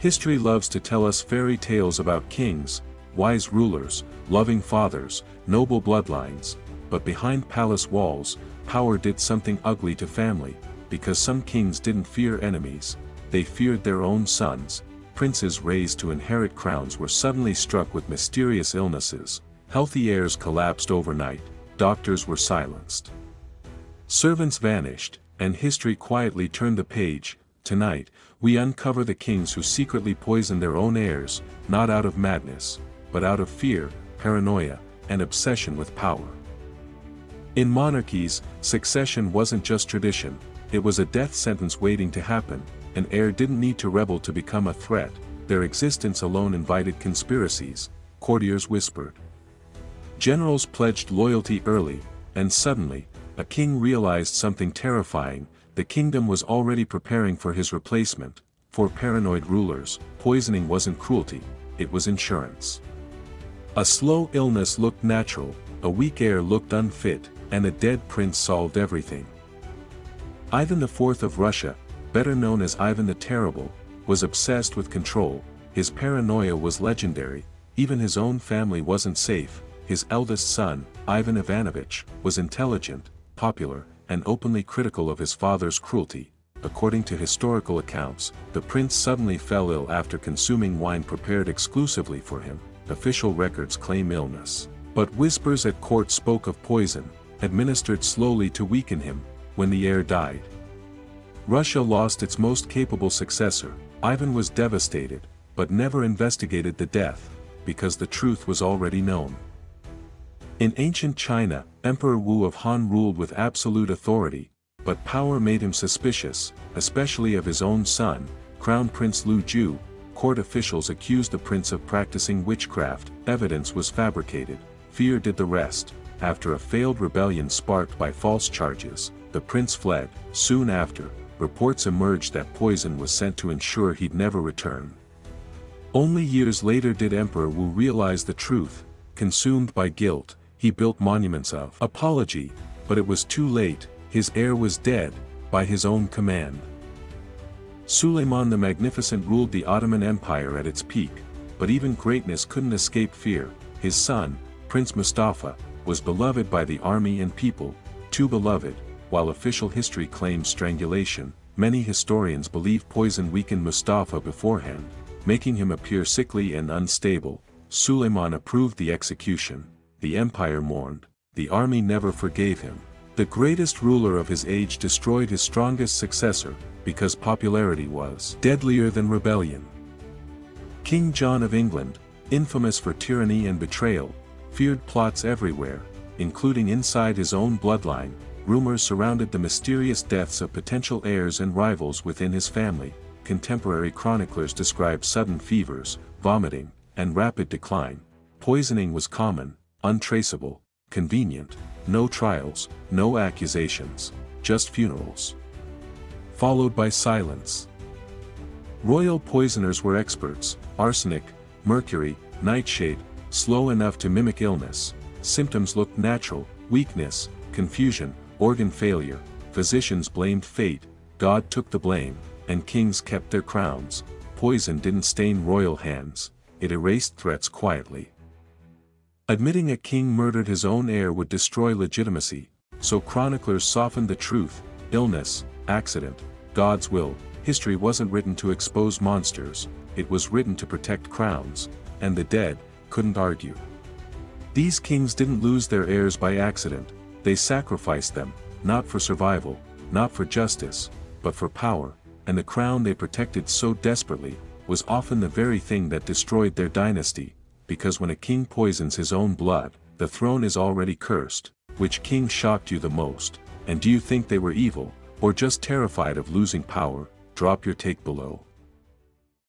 History loves to tell us fairy tales about kings, wise rulers, loving fathers, noble bloodlines, but behind palace walls, power did something ugly to family, because some kings didn't fear enemies, they feared their own sons. Princes raised to inherit crowns were suddenly struck with mysterious illnesses, healthy heirs collapsed overnight, doctors were silenced. Servants vanished, and history quietly turned the page. Tonight, we uncover the kings who secretly poisoned their own heirs, not out of madness, but out of fear, paranoia, and obsession with power. In monarchies, succession wasn't just tradition, it was a death sentence waiting to happen. An heir didn't need to rebel to become a threat, their existence alone invited conspiracies, courtiers whispered. Generals pledged loyalty early, and suddenly, a king realized something terrifying: the kingdom was already preparing for his replacement. For paranoid rulers, poisoning wasn't cruelty, it was insurance. A slow illness looked natural, a weak heir looked unfit, and a dead prince solved everything. Ivan IV of Russia, better known as Ivan the Terrible, was obsessed with control. His paranoia was legendary, even his own family wasn't safe. His eldest son, Ivan Ivanovich, was intelligent, popular, and openly critical of his father's cruelty. According to historical accounts, the prince suddenly fell ill after consuming wine prepared exclusively for him. Official records claim illness, but whispers at court spoke of poison, administered slowly to weaken him. When the heir died, Russia lost its most capable successor. Ivan was devastated, but never investigated the death, because the truth was already known. In ancient China, Emperor Wu of Han ruled with absolute authority, but power made him suspicious, especially of his own son, Crown Prince Lu Ju. Court officials accused the prince of practicing witchcraft. Evidence was fabricated. Fear did the rest. After a failed rebellion sparked by false charges, the prince fled. Soon after, reports emerged that poison was sent to ensure he'd never return. Only years later did Emperor Wu realize the truth. Consumed by guilt, he built monuments of apology, but it was too late. His heir was dead, by his own command. Suleiman the Magnificent ruled the Ottoman Empire at its peak, but even greatness couldn't escape fear. His son, Prince Mustafa, was beloved by the army and people, too beloved. While official history claims strangulation, many historians believe poison weakened Mustafa beforehand, making him appear sickly and unstable. Suleiman approved the execution. The empire mourned. The army never forgave him. The greatest ruler of his age destroyed his strongest successor, because popularity was deadlier than rebellion. King John of England, infamous for tyranny and betrayal, feared plots everywhere, including inside his own bloodline. Rumors surrounded the mysterious deaths of potential heirs and rivals within his family. Contemporary chroniclers describe sudden fevers, vomiting, and rapid decline. Poisoning was common, untraceable, convenient. No trials, no accusations, just funerals, followed by silence. Royal poisoners were experts: arsenic, mercury, nightshade, slow enough to mimic illness. Symptoms looked natural: weakness, confusion, organ failure. Physicians blamed fate, God took the blame, and kings kept their crowns. Poison didn't stain royal hands, it erased threats quietly. Admitting a king murdered his own heir would destroy legitimacy, so chroniclers softened the truth: illness, accident, God's will. History wasn't written to expose monsters, it was written to protect crowns, and the dead couldn't argue. These kings didn't lose their heirs by accident, they sacrificed them, not for survival, not for justice, but for power, and the crown they protected so desperately was often the very thing that destroyed their dynasty. Because when a king poisons his own blood, the throne is already cursed. Which king shocked you the most, and do you think they were evil, or just terrified of losing power? Drop your take below.